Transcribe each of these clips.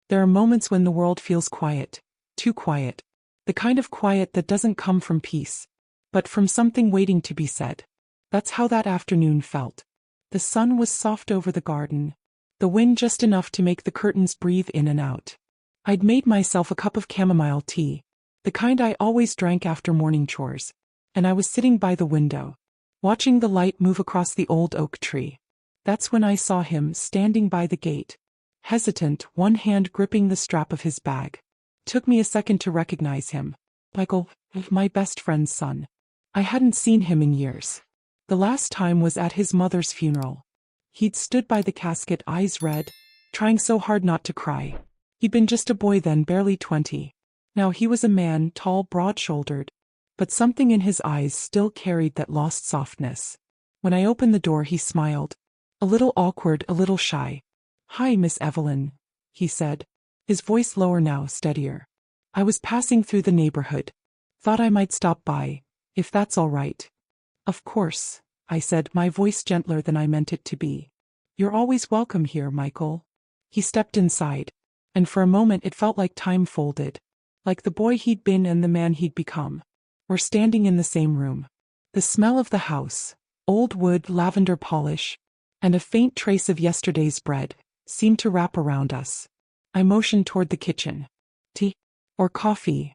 There are moments when the world feels quiet, too quiet. The kind of quiet that doesn't come from peace, but from something waiting to be said. That's how that afternoon felt. The sun was soft over the garden, the wind just enough to make the curtains breathe in and out. I'd made myself a cup of chamomile tea, the kind I always drank after morning chores, and I was sitting by the window, watching the light move across the old oak tree. That's when I saw him standing by the gate, hesitant, one hand gripping the strap of his bag. Took me a second to recognize him. Michael, my best friend's son. I hadn't seen him in years. The last time was at his mother's funeral. He'd stood by the casket, eyes red, trying so hard not to cry. He'd been just a boy then, barely 20. Now he was a man, tall, broad-shouldered, but something in his eyes still carried that lost softness. When I opened the door, he smiled. A little awkward, a little shy. "Hi, Miss Evelyn," he said, his voice lower now, steadier. "I was passing through the neighborhood. Thought I might stop by, if that's all right." "Of course," I said, my voice gentler than I meant it to be. "You're always welcome here, Michael." He stepped inside, and for a moment it felt like time folded. Like the boy he'd been and the man he'd become were standing in the same room. The smell of the house, old wood, lavender polish, and a faint trace of yesterday's bread, seemed to wrap around us. I motioned toward the kitchen. "Tea? Or coffee?"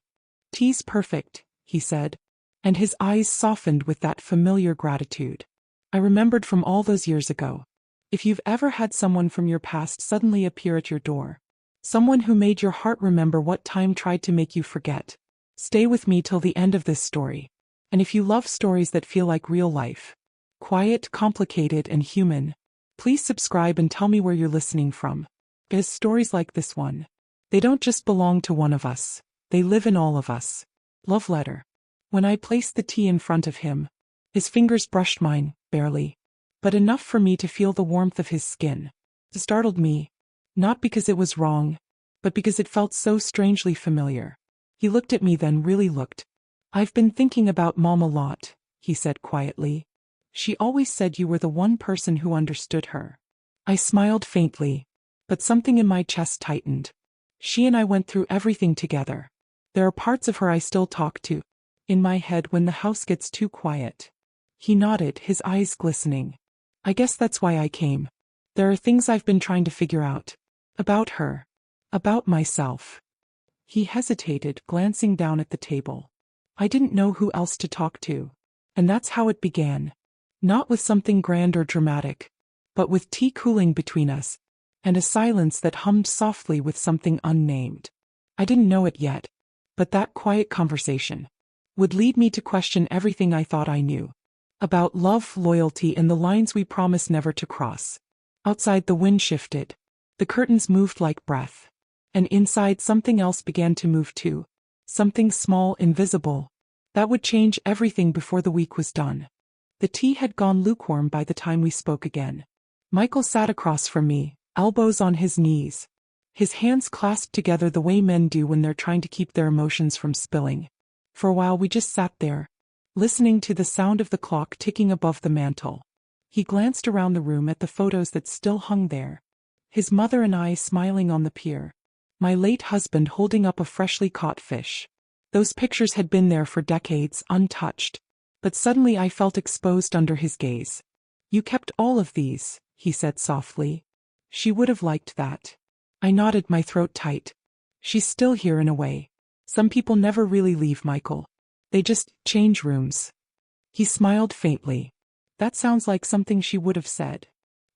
"Tea's perfect," he said, and his eyes softened with that familiar gratitude I remembered from all those years ago. If you've ever had someone from your past suddenly appear at your door, someone who made your heart remember what time tried to make you forget, stay with me till the end of this story. And if you love stories that feel like real life, quiet, complicated, and human, please subscribe and tell me where you're listening from. Because stories like this one, they don't just belong to one of us, they live in all of us. Love letter. When I placed the tea in front of him, his fingers brushed mine, barely, but enough for me to feel the warmth of his skin. It startled me, not because it was wrong, but because it felt so strangely familiar. He looked at me, then really looked. "I've been thinking about Mom a lot," he said quietly. "She always said you were the one person who understood her." I smiled faintly, but something in my chest tightened. She and I went through everything together. There are parts of her I still talk to, in my head when the house gets too quiet. He nodded, his eyes glistening. "I guess that's why I came. There are things I've been trying to figure out. About her. About myself." He hesitated, glancing down at the table. I didn't know who else to talk to. And that's how it began. Not with something grand or dramatic, but with tea cooling between us, and a silence that hummed softly with something unnamed. I didn't know it yet, but that quiet conversation would lead me to question everything I thought I knew. About love, loyalty, and the lines we promised never to cross. Outside, the wind shifted. The curtains moved like breath. And inside, something else began to move too. Something small, invisible. That would change everything before the week was done. The tea had gone lukewarm by the time we spoke again. Michael sat across from me, elbows on his knees, his hands clasped together the way men do when they're trying to keep their emotions from spilling. For a while we just sat there, listening to the sound of the clock ticking above the mantel. He glanced around the room at the photos that still hung there. His mother and I smiling on the pier. My late husband holding up a freshly caught fish. Those pictures had been there for decades, untouched. But suddenly I felt exposed under his gaze. "You kept all of these," he said softly. "She would have liked that." I nodded, my throat tight. "She's still here in a way. Some people never really leave, Michael. They just change rooms." He smiled faintly. "That sounds like something she would have said."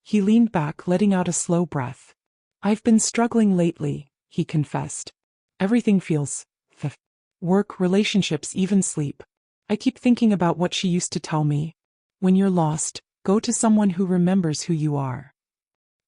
He leaned back, letting out a slow breath. "I've been struggling lately," he confessed. "Everything feels work, relationships, even sleep. I keep thinking about what she used to tell me. When you're lost, go to someone who remembers who you are."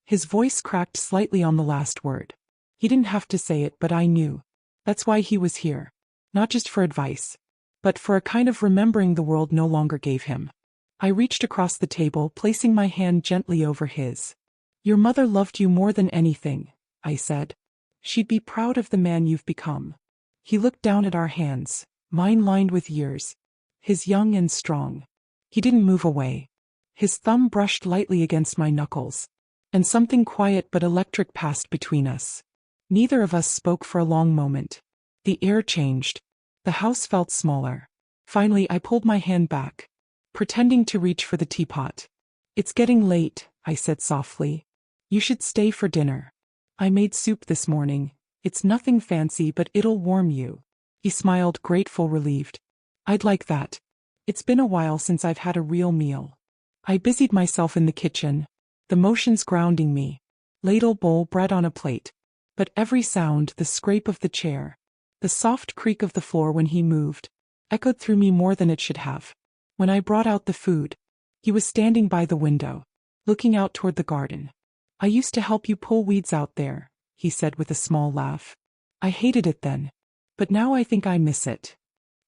His voice cracked slightly on the last word. He didn't have to say it, but I knew. That's why he was here. Not just for advice, but for a kind of remembering the world no longer gave him. I reached across the table, placing my hand gently over his. "Your mother loved you more than anything," I said. "She'd be proud of the man you've become." He looked down at our hands, mine lined with years, his young and strong. He didn't move away. His thumb brushed lightly against my knuckles, and something quiet but electric passed between us. Neither of us spoke for a long moment. The air changed. The house felt smaller. Finally, I pulled my hand back, pretending to reach for the teapot. "It's getting late," I said softly. "You should stay for dinner. I made soup this morning. It's nothing fancy, but it'll warm you." He smiled, grateful, relieved. "I'd like that. It's been a while since I've had a real meal." I busied myself in the kitchen, the motions grounding me. Ladle, bowl, bread on a plate. But every sound, the scrape of the chair, the soft creak of the floor when he moved, echoed through me more than it should have. When I brought out the food, he was standing by the window, looking out toward the garden. "I used to help you pull weeds out there," he said with a small laugh. "I hated it then, but now I think I miss it."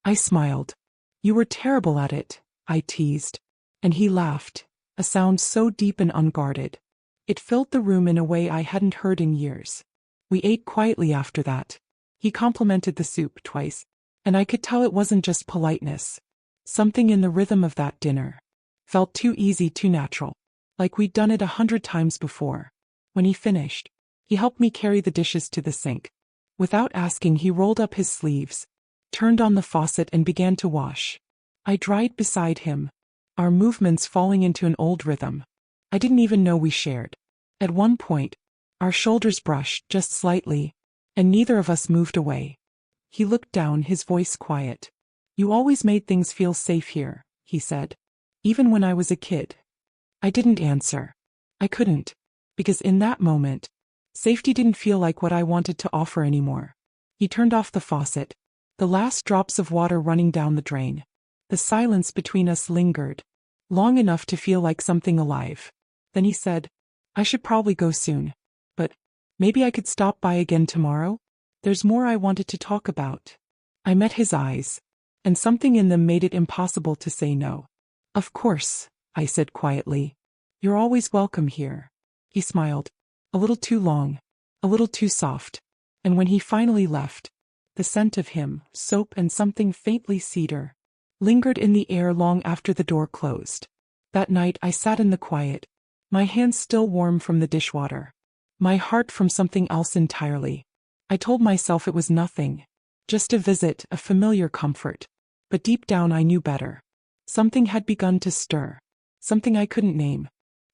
I smiled. "You were terrible at it," I teased. And he laughed, a sound so deep and unguarded. It filled the room in a way I hadn't heard in years. We ate quietly after that. He complimented the soup twice, and I could tell it wasn't just politeness. Something in the rhythm of that dinner felt too easy, too natural, like we'd done it 100 times before. When he finished, he helped me carry the dishes to the sink. Without asking, he rolled up his sleeves, turned on the faucet, and began to wash. I dried beside him, our movements falling into an old rhythm I didn't even know we shared. At one point, our shoulders brushed just slightly, and neither of us moved away. He looked down, his voice quiet. "You always made things feel safe here," he said. "Even when I was a kid." I didn't answer. I couldn't, because in that moment, safety didn't feel like what I wanted to offer anymore. He turned off the faucet, the last drops of water running down the drain. The silence between us lingered, long enough to feel like something alive. Then he said, "I should probably go soon, but maybe I could stop by again tomorrow? There's more I wanted to talk about." I met his eyes, and something in them made it impossible to say no. "Of course," I said quietly. "You're always welcome here." He smiled, a little too long, a little too soft, and when he finally left, the scent of him, soap and something faintly cedar, lingered in the air long after the door closed. That night I sat in the quiet, my hands still warm from the dishwater, my heart from something else entirely. I told myself it was nothing, just a visit, a familiar comfort. But deep down I knew better. Something had begun to stir, something I couldn't name.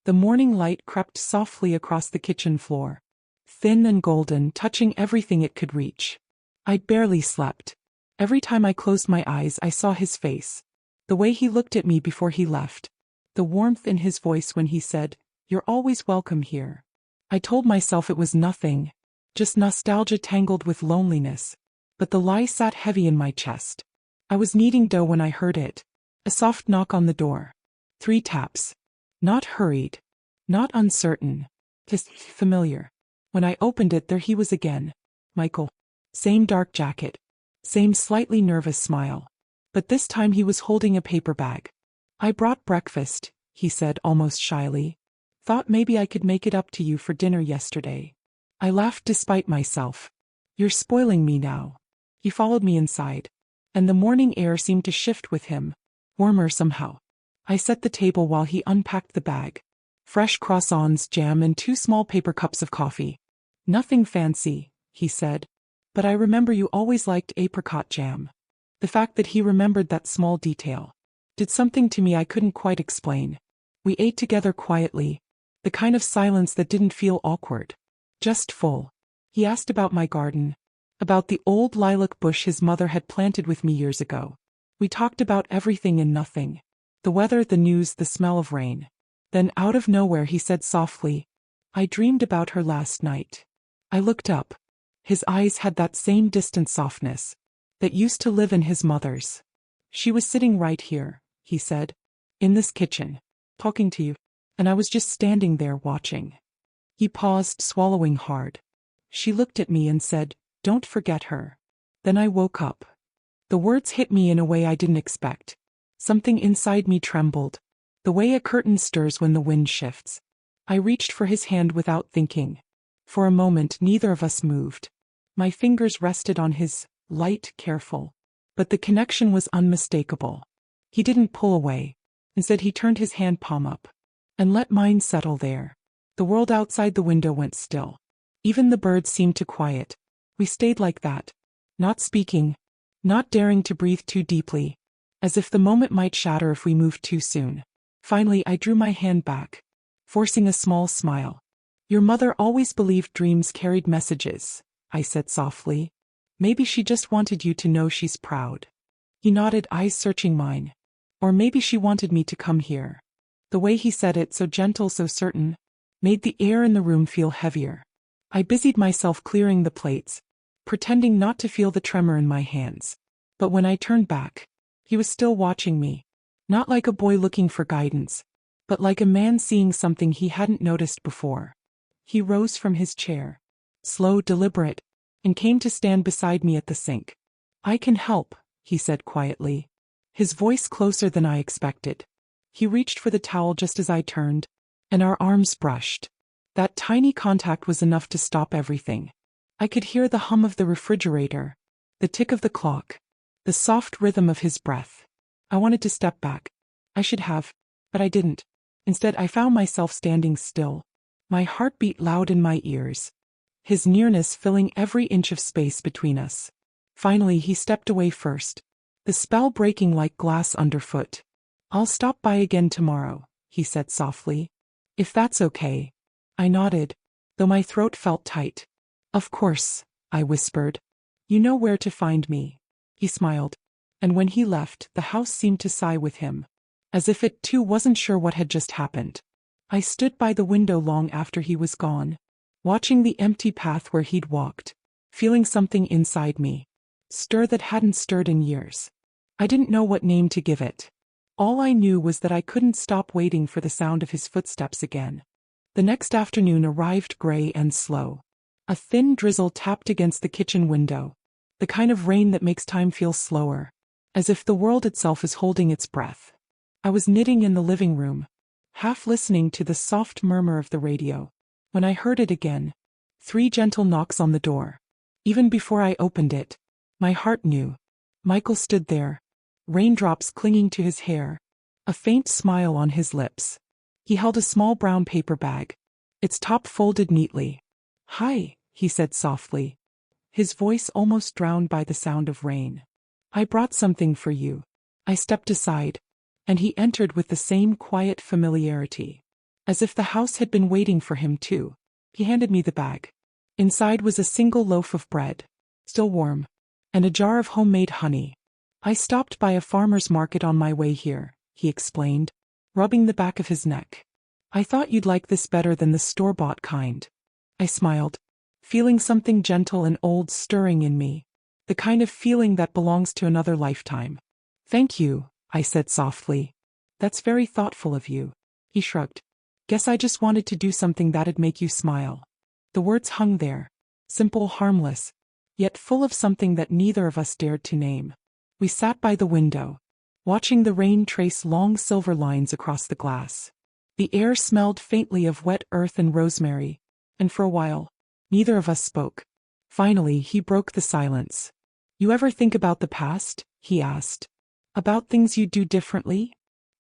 The morning light crept softly across the kitchen floor, thin and golden, touching everything it could reach. I'd barely slept. Every time I closed my eyes I saw his face, the way he looked at me before he left, the warmth in his voice when he said, "You're always welcome here." I told myself it was nothing, just nostalgia tangled with loneliness, but the lie sat heavy in my chest. I was kneading dough when I heard it, a soft knock on the door. 3 taps. Not hurried, not uncertain, just familiar. When I opened it, there he was again. Michael. Same dark jacket, same slightly nervous smile. But this time he was holding a paper bag. "I brought breakfast," he said almost shyly. "Thought maybe I could make it up to you for dinner yesterday." I laughed despite myself. "You're spoiling me now." He followed me inside, and the morning air seemed to shift with him, warmer somehow. I set the table while he unpacked the bag. Fresh croissants, jam, and 2 small paper cups of coffee. "Nothing fancy," he said, "but I remember you always liked apricot jam." The fact that he remembered that small detail did something to me I couldn't quite explain. We ate together quietly, the kind of silence that didn't feel awkward, just full. He asked about my garden, about the old lilac bush his mother had planted with me years ago. We talked about everything and nothing. The weather, the news, the smell of rain. Then out of nowhere he said softly, "I dreamed about her last night." I looked up. His eyes had that same distant softness that used to live in his mother's. "She was sitting right here," he said, "in this kitchen, talking to you, and I was just standing there watching." He paused, swallowing hard. "She looked at me and said, 'Don't forget her.'" Then I woke up. The words hit me in a way I didn't expect. Something inside me trembled, the way a curtain stirs when the wind shifts. I reached for his hand without thinking. For a moment neither of us moved. My fingers rested on his, light, careful. But the connection was unmistakable. He didn't pull away. Instead he turned his hand palm up and let mine settle there. The world outside the window went still. Even the birds seemed to quiet. We stayed like that. Not speaking. Not daring to breathe too deeply. As if the moment might shatter if we moved too soon. Finally, I drew my hand back, forcing a small smile. Your mother always believed dreams carried messages, I said softly. Maybe she just wanted you to know she's proud. He nodded, eyes searching mine. Or maybe she wanted me to come here. The way he said it, so gentle, so certain, made the air in the room feel heavier. I busied myself clearing the plates, pretending not to feel the tremor in my hands. But when I turned back, he was still watching me. Not like a boy looking for guidance, but like a man seeing something he hadn't noticed before. He rose from his chair, slow, deliberate, and came to stand beside me at the sink. I can help, he said quietly, his voice closer than I expected. He reached for the towel just as I turned, and our arms brushed. That tiny contact was enough to stop everything. I could hear the hum of the refrigerator, the tick of the clock, the soft rhythm of his breath. I wanted to step back. I should have, but I didn't. Instead, I found myself standing still, my heart beat loud in my ears, his nearness filling every inch of space between us. Finally, he stepped away first, the spell breaking like glass underfoot. I'll stop by again tomorrow, he said softly. If that's okay. I nodded, though my throat felt tight. Of course, I whispered. You know where to find me. He smiled, and when he left, the house seemed to sigh with him, as if it too wasn't sure what had just happened. I stood by the window long after he was gone, watching the empty path where he'd walked, feeling something inside me stir that hadn't stirred in years. I didn't know what name to give it. All I knew was that I couldn't stop waiting for the sound of his footsteps again. The next afternoon arrived gray and slow. A thin drizzle tapped against the kitchen window, the kind of rain that makes time feel slower, as if the world itself is holding its breath. I was knitting in the living room, half listening to the soft murmur of the radio, when I heard it again. 3 gentle knocks on the door. Even before I opened it, my heart knew. Michael stood there, raindrops clinging to his hair, a faint smile on his lips. He held a small brown paper bag, its top folded neatly. Hi, he said softly, his voice almost drowned by the sound of rain. I brought something for you. I stepped aside, and he entered with the same quiet familiarity, as if the house had been waiting for him too. He handed me the bag. Inside was a single loaf of bread, still warm, and a jar of homemade honey. I stopped by a farmer's market on my way here, he explained, rubbing the back of his neck. I thought you'd like this better than the store-bought kind. I smiled, feeling something gentle and old stirring in me, the kind of feeling that belongs to another lifetime. Thank you, I said softly. That's very thoughtful of you. He shrugged. Guess I just wanted to do something that'd make you smile. The words hung there, simple, harmless, yet full of something that neither of us dared to name. We sat by the window, watching the rain trace long silver lines across the glass. The air smelled faintly of wet earth and rosemary, and for a while, neither of us spoke. Finally, he broke the silence. You ever think about the past? He asked. About things you'd do differently?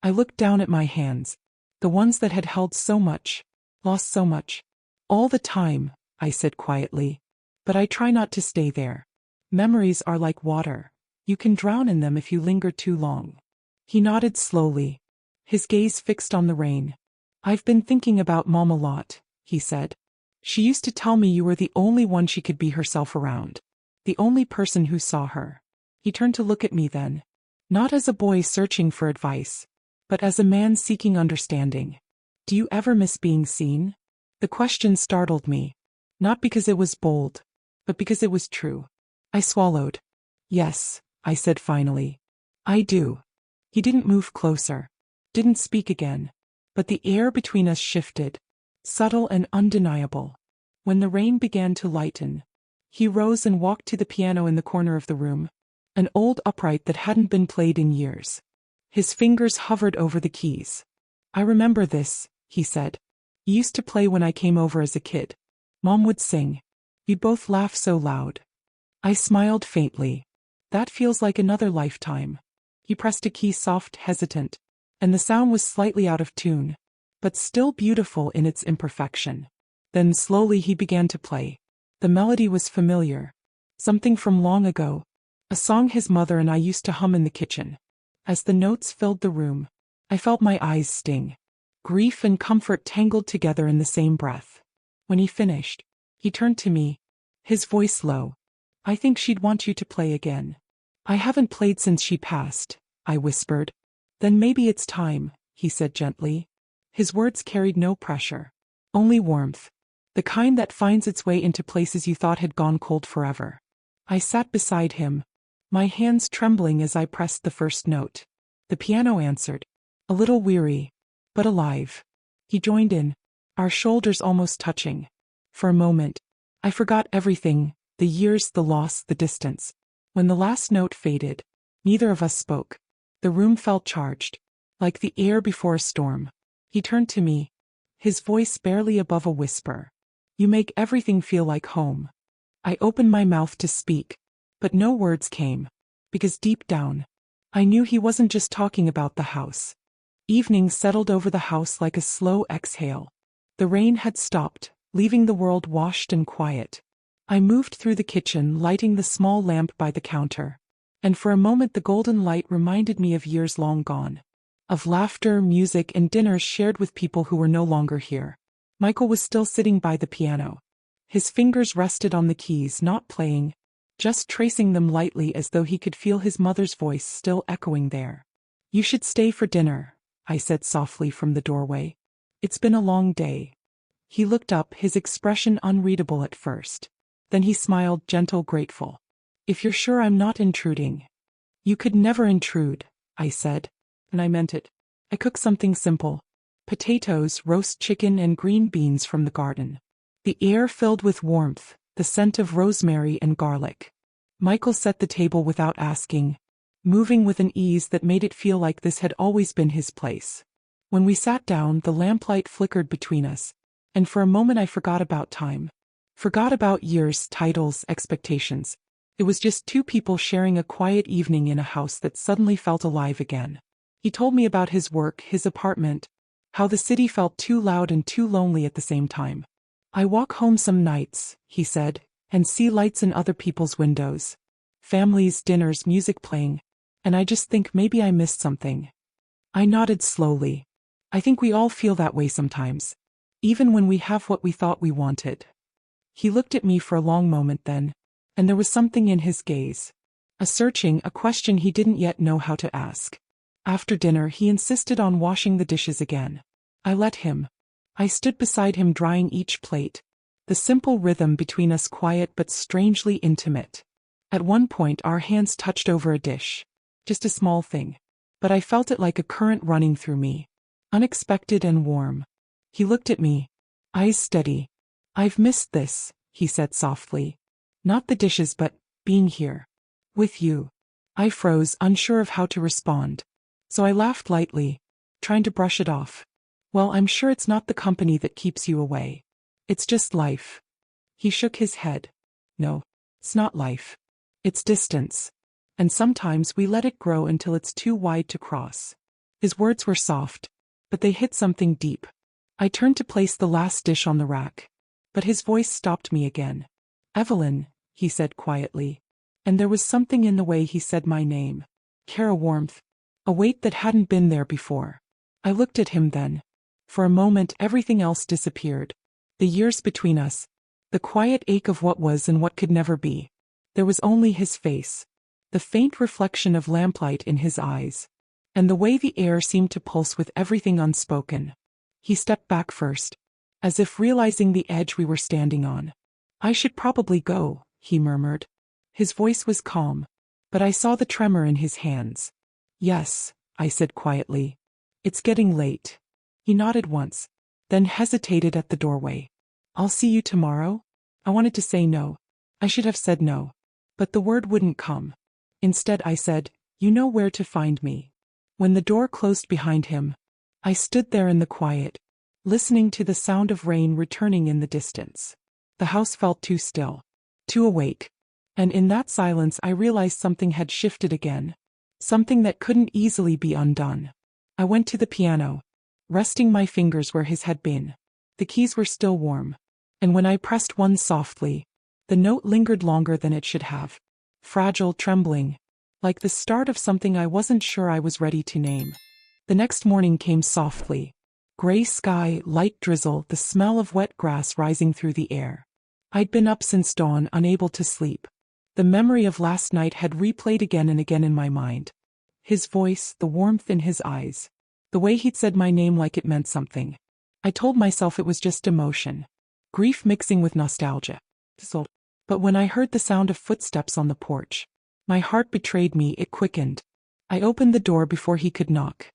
I looked down at my hands, the ones that had held so much, lost so much. All the time, I said quietly. But I try not to stay there. Memories are like water. You can drown in them if you linger too long. He nodded slowly, his gaze fixed on the rain. I've been thinking about Mom a lot, he said. She used to tell me you were the only one she could be herself around, the only person who saw her. He turned to look at me then, not as a boy searching for advice, but as a man seeking understanding. Do you ever miss being seen? The question startled me, not because it was bold, but because it was true. I swallowed. Yes, I said finally. I do. He didn't move closer, didn't speak again, but the air between us shifted, subtle and undeniable. When the rain began to lighten, he rose and walked to the piano in the corner of the room, an old upright that hadn't been played in years. His fingers hovered over the keys. I remember this, he said. You used to play when I came over as a kid. Mom would sing. We'd both laugh so loud. I smiled faintly. That feels like another lifetime. He pressed a key soft, hesitant, and the sound was slightly out of tune, but still beautiful in its imperfection. Then slowly he began to play. The melody was familiar. Something from long ago. A song his mother and I used to hum in the kitchen. As the notes filled the room, I felt my eyes sting. Grief and comfort tangled together in the same breath. When he finished, he turned to me, his voice low. "I think she'd want you to play again." "I haven't played since she passed," I whispered. "Then maybe it's time," he said gently. His words carried no pressure, only warmth. The kind that finds its way into places you thought had gone cold forever. I sat beside him, my hands trembling as I pressed the first note. The piano answered, a little weary, but alive. He joined in, our shoulders almost touching. For a moment, I forgot everything, the years, the loss, the distance. When the last note faded, neither of us spoke. The room felt charged, like the air before a storm. He turned to me, his voice barely above a whisper. "You make everything feel like home." I opened my mouth to speak, but no words came, because deep down, I knew he wasn't just talking about the house. Evening settled over the house like a slow exhale. The rain had stopped, leaving the world washed and quiet. I moved through the kitchen, lighting the small lamp by the counter. And for a moment the golden light reminded me of years long gone. Of laughter, music, and dinners shared with people who were no longer here. Michael was still sitting by the piano. His fingers rested on the keys, not playing, just tracing them lightly as though he could feel his mother's voice still echoing there. "You should stay for dinner," I said softly from the doorway. "It's been a long day." He looked up, his expression unreadable at first. Then he smiled, gentle, grateful. "If you're sure I'm not intruding." "You could never intrude," I said, and I meant it. I cooked something simple. Potatoes, roast chicken, and green beans from the garden. The air filled with warmth, the scent of rosemary and garlic. Michael set the table without asking, moving with an ease that made it feel like this had always been his place. When we sat down, the lamplight flickered between us, and for a moment I forgot about time. Forgot about years, titles, expectations. It was just two people sharing a quiet evening in a house that suddenly felt alive again. He told me about his work, his apartment, how the city felt too loud and too lonely at the same time. "I walk home some nights," he said, "and see lights in other people's windows. Families, dinners, music playing, and I just think maybe I missed something." I nodded slowly. "I think we all feel that way sometimes, even when we have what we thought we wanted." He looked at me for a long moment then, and there was something in his gaze. A searching, a question he didn't yet know how to ask. After dinner he insisted on washing the dishes again. I let him. I stood beside him drying each plate. The simple rhythm between us quiet but strangely intimate. At one point our hands touched over a dish. Just a small thing. But I felt it like a current running through me. Unexpected and warm. He looked at me, eyes steady. "I've missed this," he said softly. "Not the dishes but being here. With you." I froze, unsure of how to respond. So I laughed lightly, trying to brush it off. "Well, I'm sure it's not the company that keeps you away. It's just life." He shook his head. "No, it's not life. It's distance. And sometimes we let it grow until it's too wide to cross." His words were soft, but they hit something deep. I turned to place the last dish on the rack, but his voice stopped me again. "Evelyn," he said quietly, and there was something in the way he said my name. A warmth, a weight that hadn't been there before. I looked at him then. For a moment everything else disappeared. The years between us, the quiet ache of what was and what could never be. There was only his face, the faint reflection of lamplight in his eyes, and the way the air seemed to pulse with everything unspoken. He stepped back first, as if realizing the edge we were standing on. "I should probably go," he murmured. His voice was calm, but I saw the tremor in his hands. "Yes," I said quietly. "It's getting late." He nodded once, then hesitated at the doorway. "I'll see you tomorrow?" I wanted to say no. I should have said no. But the word wouldn't come. Instead I said, "You know where to find me." When the door closed behind him, I stood there in the quiet, listening to the sound of rain returning in the distance. The house felt too still, too awake. And in that silence I realized something had shifted again. Something that couldn't easily be undone. I went to the piano, resting my fingers where his had been. The keys were still warm. and when I pressed one softly, the note lingered longer than it should have. Fragile, trembling, like the start of something I wasn't sure I was ready to name. The next morning came softly. Gray sky, light drizzle, the smell of wet grass rising through the air. I'd been up since dawn, unable to sleep. The memory of last night had replayed again and again in my mind. His voice, the warmth in his eyes. The way he'd said my name like it meant something. I told myself it was just emotion. Grief mixing with nostalgia. But when I heard the sound of footsteps on the porch, my heart betrayed me, it quickened. I opened the door before he could knock.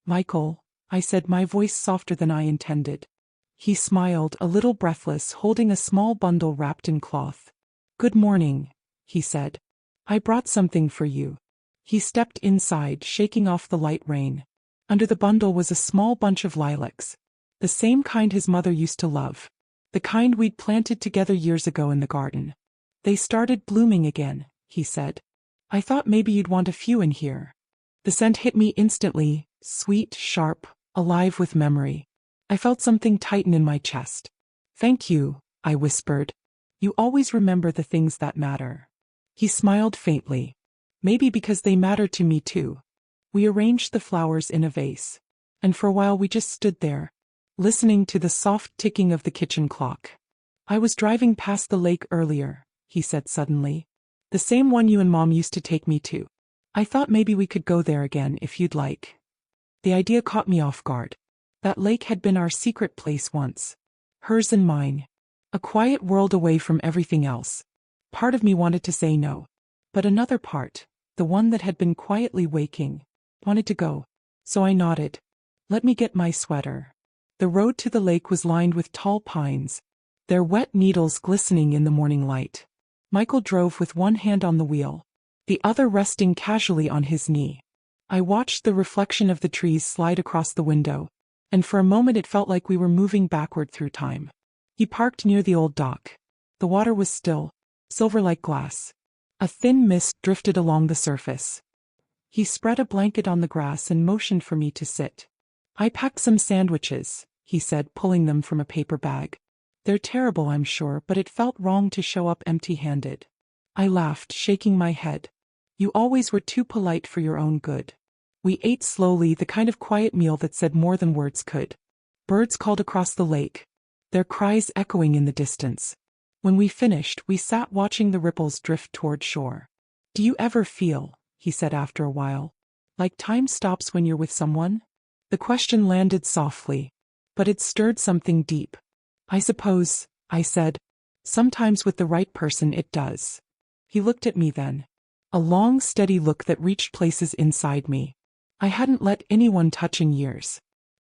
"Michael," I said, my voice softer than I intended. He smiled, a little breathless, holding a small bundle wrapped in cloth. "Good morning," he said. "I brought something for you." He stepped inside, shaking off the light rain. Under the bundle was a small bunch of lilacs. The same kind his mother used to love. The kind we'd planted together years ago in the garden. "They started blooming again," he said. "I thought maybe you'd want a few in here." The scent hit me instantly, sweet, sharp, alive with memory. I felt something tighten in my chest. "Thank you," I whispered. "You always remember the things that matter." He smiled faintly. "Maybe because they matter to me too." We arranged the flowers in a vase. And for a while we just stood there, listening to the soft ticking of the kitchen clock. "I was driving past the lake earlier," he said suddenly. "The same one you and Mom used to take me to. I thought maybe we could go there again if you'd like." The idea caught me off guard. That lake had been our secret place once. Hers and mine. A quiet world away from everything else. Part of me wanted to say no. But another part, the one that had been quietly waking, wanted to go. So I nodded. "Let me get my sweater." The road to the lake was lined with tall pines, their wet needles glistening in the morning light. Michael drove with one hand on the wheel, the other resting casually on his knee. I watched the reflection of the trees slide across the window, and for a moment it felt like we were moving backward through time. He parked near the old dock. The water was still, silver like glass. A thin mist drifted along the surface. He spread a blanket on the grass and motioned for me to sit. "I packed some sandwiches," he said, pulling them from a paper bag. "They're terrible, I'm sure, but it felt wrong to show up empty-handed." I laughed, shaking my head. "You always were too polite for your own good." We ate slowly, the kind of quiet meal that said more than words could. Birds called across the lake, their cries echoing in the distance. When we finished, we sat watching the ripples drift toward shore. "Do you ever feel," he said after a while, "like time stops when you're with someone?" The question landed softly, but it stirred something deep. "I suppose," I said. "Sometimes with the right person it does." He looked at me then. A long, steady look that reached places inside me. I hadn't let anyone touch in years.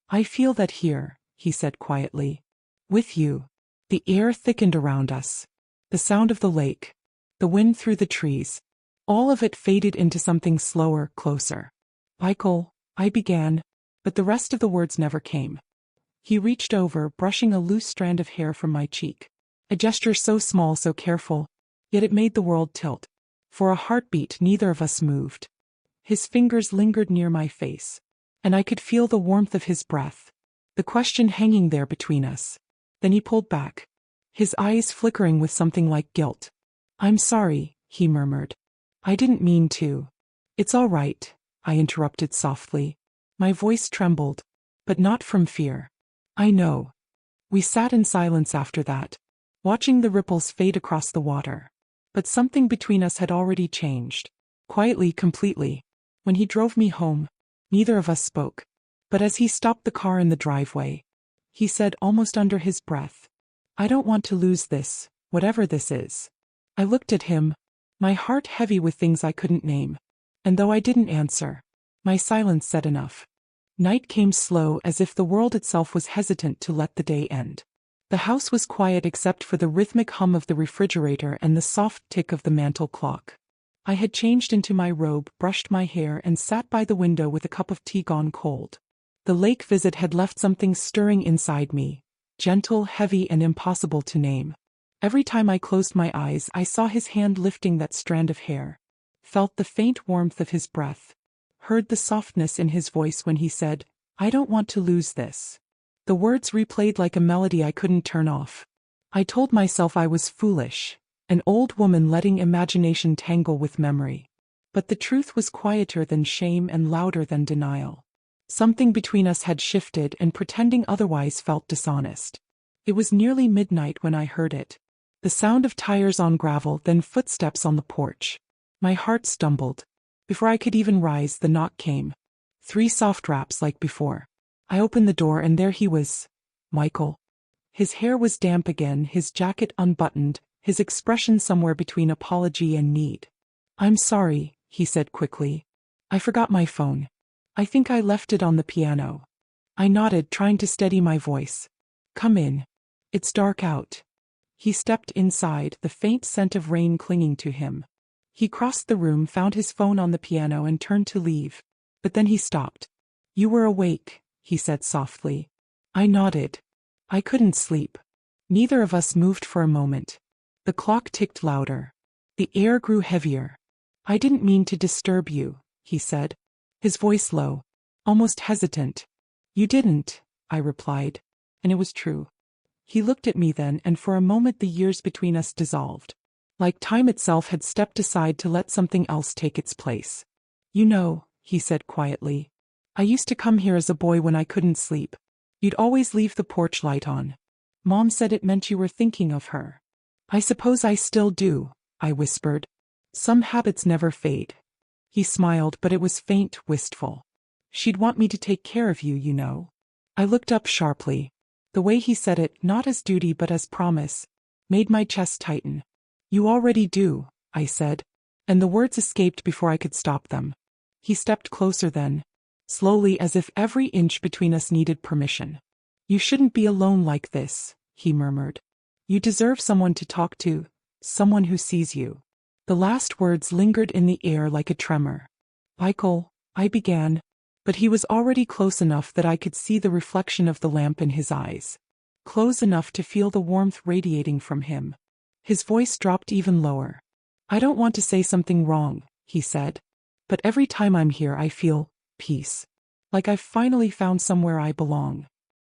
"I feel that here," he said quietly. "With you." The air thickened around us. The sound of the lake, the wind through the trees, all of it faded into something slower, closer. "Michael," I began, but the rest of the words never came. He reached over, brushing a loose strand of hair from my cheek. A gesture so small, so careful, yet it made the world tilt. For a heartbeat, neither of us moved. His fingers lingered near my face, and I could feel the warmth of his breath, the question hanging there between us. Then he pulled back, his eyes flickering with something like guilt. "I'm sorry," he murmured. "I didn't mean to." "It's all right," I interrupted softly. My voice trembled, but not from fear. "I know." We sat in silence after that, watching the ripples fade across the water. But something between us had already changed. Quietly, completely. When he drove me home, neither of us spoke. But as he stopped the car in the driveway, he said almost under his breath, "I don't want to lose this, whatever this is." I looked at him, my heart heavy with things I couldn't name. And though I didn't answer, my silence said enough. Night came slow, as if the world itself was hesitant to let the day end. The house was quiet except for the rhythmic hum of the refrigerator and the soft tick of the mantel clock. I had changed into my robe, brushed my hair, and sat by the window with a cup of tea gone cold. The lake visit had left something stirring inside me, gentle, heavy, and impossible to name. Every time I closed my eyes, I saw his hand lifting that strand of hair, felt the faint warmth of his breath, heard the softness in his voice when he said, "I don't want to lose this." The words replayed like a melody I couldn't turn off. I told myself I was foolish, an old woman letting imagination tangle with memory. But the truth was quieter than shame and louder than denial. Something between us had shifted, and pretending otherwise felt dishonest. It was nearly midnight when I heard it. The sound of tires on gravel, then footsteps on the porch. My heart stumbled. Before I could even rise, the knock came. 3 soft raps like before. I opened the door and there he was. Michael. His hair was damp again, his jacket unbuttoned, his expression somewhere between apology and need. "I'm sorry," he said quickly. "I forgot my phone. I think I left it on the piano." I nodded, trying to steady my voice. "Come in. It's dark out." He stepped inside, the faint scent of rain clinging to him. He crossed the room, found his phone on the piano and turned to leave. But then he stopped. "You were awake," he said softly. I nodded. I couldn't sleep. Neither of us moved for a moment. The clock ticked louder. The air grew heavier. "I didn't mean to disturb you," he said, his voice low, almost hesitant. "You didn't," I replied, and it was true. He looked at me then, and for a moment the years between us dissolved. Like time itself had stepped aside to let something else take its place. "You know," he said quietly, "I used to come here as a boy when I couldn't sleep. You'd always leave the porch light on. Mom said it meant you were thinking of her." "I suppose I still do," I whispered. "Some habits never fade." He smiled, but it was faint, wistful. "She'd want me to take care of you, you know." I looked up sharply. The way he said it, not as duty but as promise, made my chest tighten. "You already do," I said, and the words escaped before I could stop them. He stepped closer then, slowly, as if every inch between us needed permission. "You shouldn't be alone like this," he murmured. "You deserve someone to talk to, someone who sees you." The last words lingered in the air like a tremor. "Michael," I began, but he was already close enough that I could see the reflection of the lamp in his eyes. Close enough to feel the warmth radiating from him. His voice dropped even lower. "I don't want to say something wrong," he said, "but every time I'm here I feel peace. Like I've finally found somewhere I belong."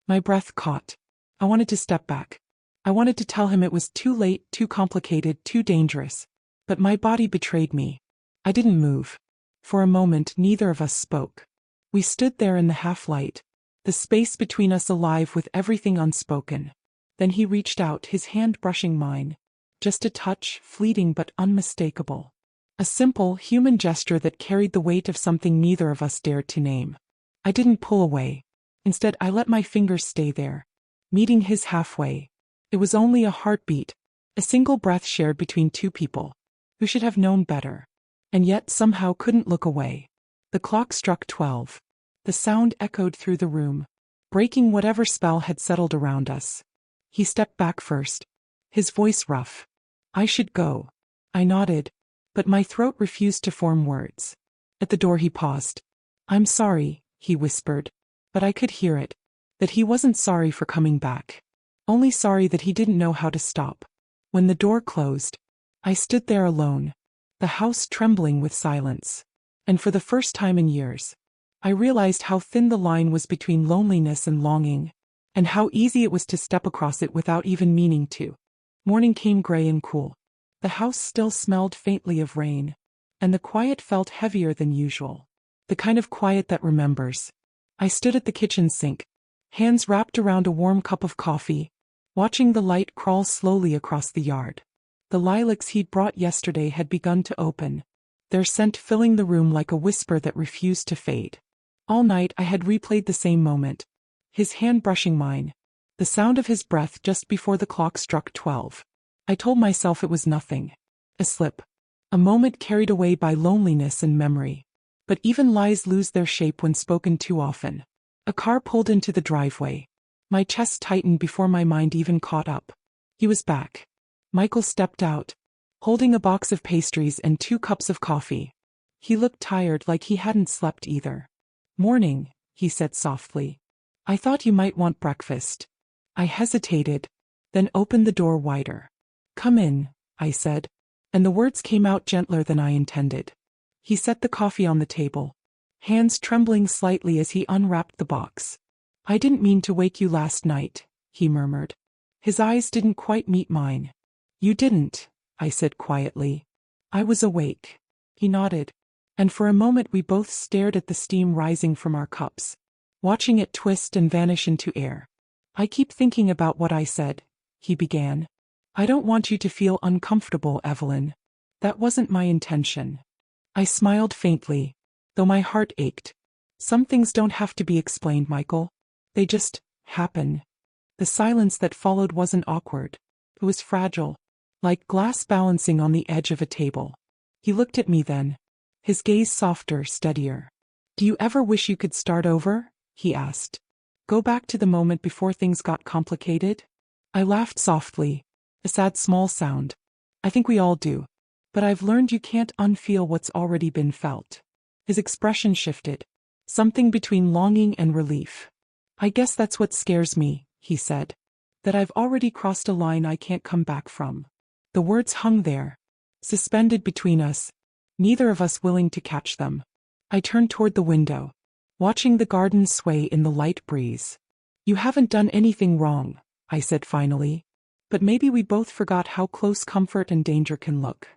My breath caught. I wanted to step back. I wanted to tell him it was too late, too complicated, too dangerous. But my body betrayed me. I didn't move. For a moment neither of us spoke. We stood there in the half-light, the space between us alive with everything unspoken. Then he reached out, his hand brushing mine. Just a touch, fleeting but unmistakable. A simple, human gesture that carried the weight of something neither of us dared to name. I didn't pull away. Instead, I let my fingers stay there, meeting his halfway. It was only a heartbeat, a single breath shared between two people who should have known better, and yet somehow couldn't look away. The clock struck 12. The sound echoed through the room, breaking whatever spell had settled around us. He stepped back first, his voice rough. "I should go." I nodded, but my throat refused to form words. At the door he paused. "I'm sorry," he whispered, but I could hear it, that he wasn't sorry for coming back. Only sorry that he didn't know how to stop. When the door closed, I stood there alone, the house trembling with silence. And for the first time in years, I realized how thin the line was between loneliness and longing, and how easy it was to step across it without even meaning to. Morning came gray and cool. The house still smelled faintly of rain, and the quiet felt heavier than usual. The kind of quiet that remembers. I stood at the kitchen sink, hands wrapped around a warm cup of coffee, watching the light crawl slowly across the yard. The lilacs he'd brought yesterday had begun to open, their scent filling the room like a whisper that refused to fade. All night I had replayed the same moment, his hand brushing mine, the sound of his breath just before the clock struck 12. I told myself it was nothing, a slip, a moment carried away by loneliness and memory. But even lies lose their shape when spoken too often. A car pulled into the driveway. My chest tightened before my mind even caught up. He was back. Michael stepped out, holding a box of pastries and 2 cups of coffee. He looked tired, like he hadn't slept either. "Morning," he said softly. "I thought you might want breakfast." I hesitated, then opened the door wider. "Come in," I said, and the words came out gentler than I intended. He set the coffee on the table, hands trembling slightly as he unwrapped the box. "I didn't mean to wake you last night," he murmured, His eyes didn't quite meet mine. You didn't, I said quietly. I was awake. He nodded. And for a moment we both stared at the steam rising from our cups, watching it twist and vanish into air. I keep thinking about what I said, he began. I don't want you to feel uncomfortable, Evelyn. That wasn't my intention. I smiled faintly, though my heart ached. Some things don't have to be explained, Michael. They just happen. The silence that followed wasn't awkward. It was fragile, like glass balancing on the edge of a table. He looked at me then, his gaze softer, steadier. Do you ever wish you could start over? He asked. Go back to the moment before things got complicated? I laughed softly, a sad small sound. I think we all do. But I've learned you can't unfeel what's already been felt. His expression shifted, something between longing and relief. I guess that's what scares me, he said. That I've already crossed a line I can't come back from. The words hung there, suspended between us, neither of us willing to catch them. I turned toward the window, watching the garden sway in the light breeze. You haven't done anything wrong, I said finally. But maybe we both forgot how close comfort and danger can look.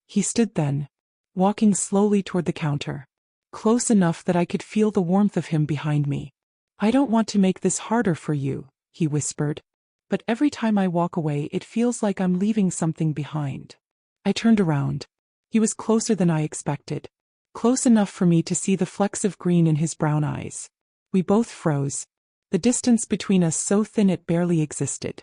He stood then, walking slowly toward the counter, close enough that I could feel the warmth of him behind me. I don't want to make this harder for you, he whispered. But every time I walk away it feels like I'm leaving something behind. I turned around. He was closer than I expected. Close enough for me to see the flecks of green in his brown eyes. We both froze, the distance between us so thin it barely existed.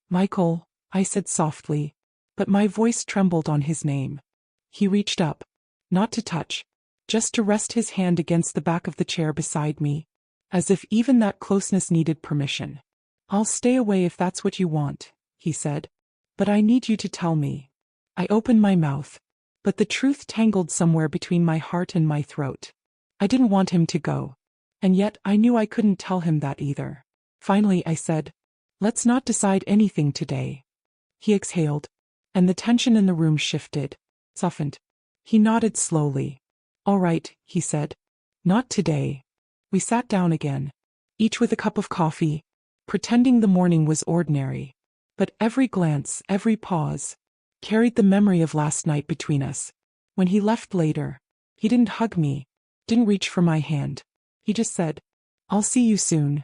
Michael, I said softly, but my voice trembled on his name. He reached up, not to touch, just to rest his hand against the back of the chair beside me, as if even that closeness needed permission. I'll stay away if that's what you want, he said. But I need you to tell me. I opened my mouth, but the truth tangled somewhere between my heart and my throat. I didn't want him to go, and yet I knew I couldn't tell him that either. Finally I said, let's not decide anything today. He exhaled, and the tension in the room shifted, softened. He nodded slowly. All right, he said. Not today. We sat down again, each with a cup of coffee, pretending the morning was ordinary. But every glance, every pause, carried the memory of last night between us. When he left later, he didn't hug me, didn't reach for my hand. He just said, I'll see you soon.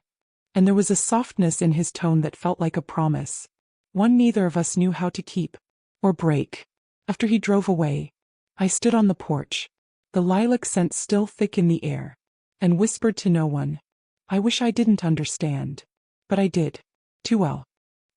And there was a softness in his tone that felt like a promise, one neither of us knew how to keep or break. After he drove away, I stood on the porch, the lilac scent still thick in the air, and whispered to no one. I wish I didn't understand. But I did. Too well.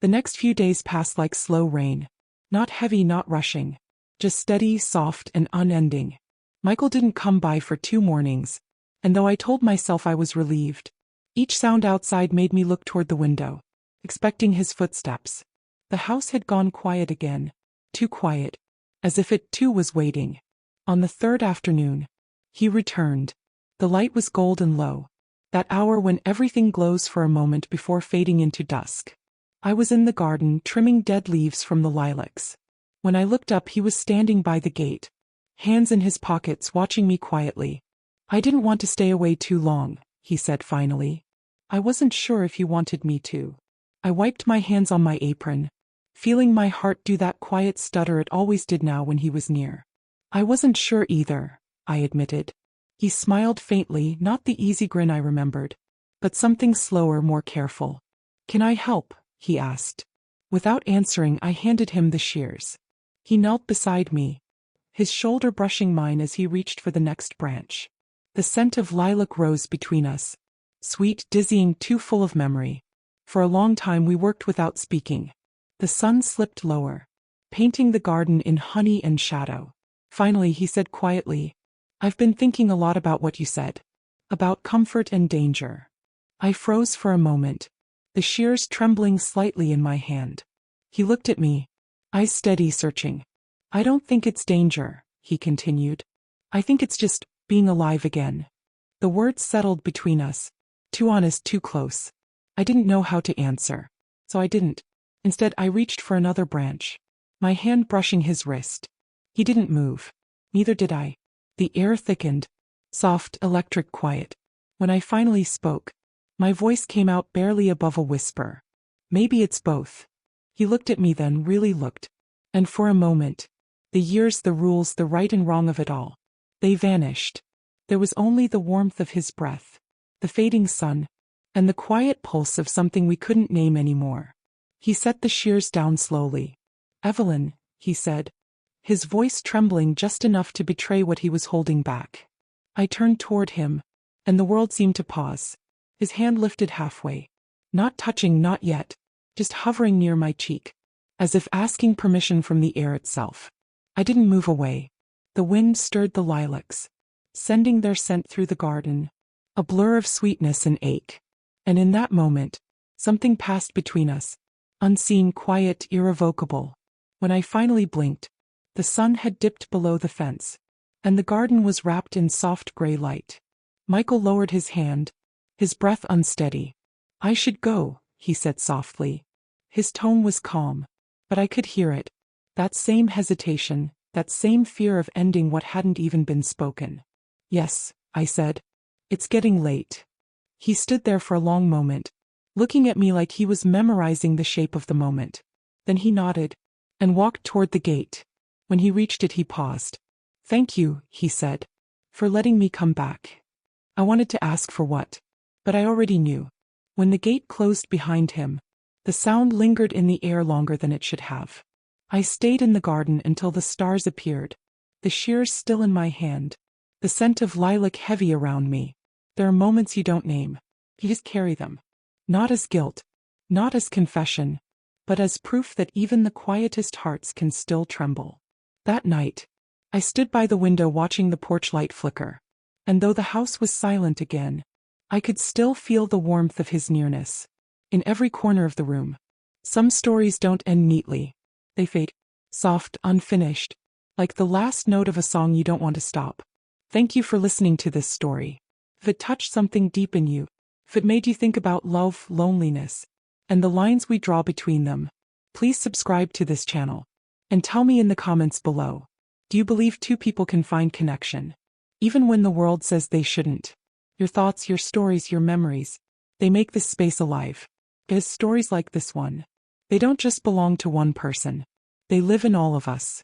The next few days passed like slow rain. Not heavy, not rushing. Just steady, soft, and unending. Michael didn't come by for 2 mornings, and though I told myself I was relieved, each sound outside made me look toward the window, expecting his footsteps. The house had gone quiet again. Too quiet. As if it too was waiting. On the 3rd afternoon, he returned. The light was gold and low. That hour when everything glows for a moment before fading into dusk. I was in the garden trimming dead leaves from the lilacs. When I looked up he was standing by the gate, hands in his pockets watching me quietly. I didn't want to stay away too long, he said finally. I wasn't sure if you wanted me to. I wiped my hands on my apron, feeling my heart do that quiet stutter it always did now when he was near. I wasn't sure either, I admitted. He smiled faintly, not the easy grin I remembered, but something slower, more careful. Can I help? He asked. Without answering, I handed him the shears. He knelt beside me, his shoulder brushing mine as he reached for the next branch. The scent of lilac rose between us, sweet, dizzying, too full of memory. For a long time we worked without speaking. The sun slipped lower, painting the garden in honey and shadow. Finally he said quietly, I've been thinking a lot about what you said. About comfort and danger. I froze for a moment, the shears trembling slightly in my hand. He looked at me, eyes steady, searching. I don't think it's danger, he continued. I think it's just being alive again. The words settled between us. Too honest, too close. I didn't know how to answer, so I didn't. Instead, I reached for another branch, my hand brushing his wrist. He didn't move. Neither did I. The air thickened, soft, electric quiet. When I finally spoke, my voice came out barely above a whisper. Maybe it's both, He looked at me then, really looked. And for a moment, the years, the rules, the right and wrong of it all, they vanished. There was only the warmth of his breath, the fading sun, and the quiet pulse of something we couldn't name anymore. He set the shears down slowly. "Evelyn," he said, his voice trembling just enough to betray what he was holding back. I turned toward him, and the world seemed to pause. His hand lifted halfway. Not touching, not yet, just hovering near my cheek, as if asking permission from the air itself. I didn't move away. The wind stirred the lilacs, sending their scent through the garden, a blur of sweetness and ache. And in that moment, something passed between us, unseen, quiet, irrevocable. When I finally blinked, the sun had dipped below the fence, and the garden was wrapped in soft gray light. Michael lowered his hand, his breath unsteady. "I should go," he said softly. His tone was calm, but I could hear it. That same hesitation, that same fear of ending what hadn't even been spoken. "Yes," I said. "It's getting late." He stood there for a long moment, looking at me like he was memorizing the shape of the moment. Then he nodded, and walked toward the gate. When he reached it, he paused. "Thank you," he said, "for letting me come back." I wanted to ask for what, but I already knew. When the gate closed behind him, the sound lingered in the air longer than it should have. I stayed in the garden until the stars appeared, the shears still in my hand, the scent of lilac heavy around me. There are moments you don't name. You just carry them. Not as guilt, not as confession, but as proof that even the quietest hearts can still tremble. That night, I stood by the window watching the porch light flicker, and though the house was silent again, I could still feel the warmth of his nearness. In every corner of the room. Some stories don't end neatly. They fade, soft, unfinished, like the last note of a song you don't want to stop. Thank you for listening to this story. If it touched something deep in you, if it made you think about love, loneliness, and the lines we draw between them, please subscribe to this channel. And tell me in the comments below, do you believe two people can find connection, even when the world says they shouldn't? Your thoughts, your stories, your memories, they make this space alive. Because stories like this one, they don't just belong to one person. They live in all of us.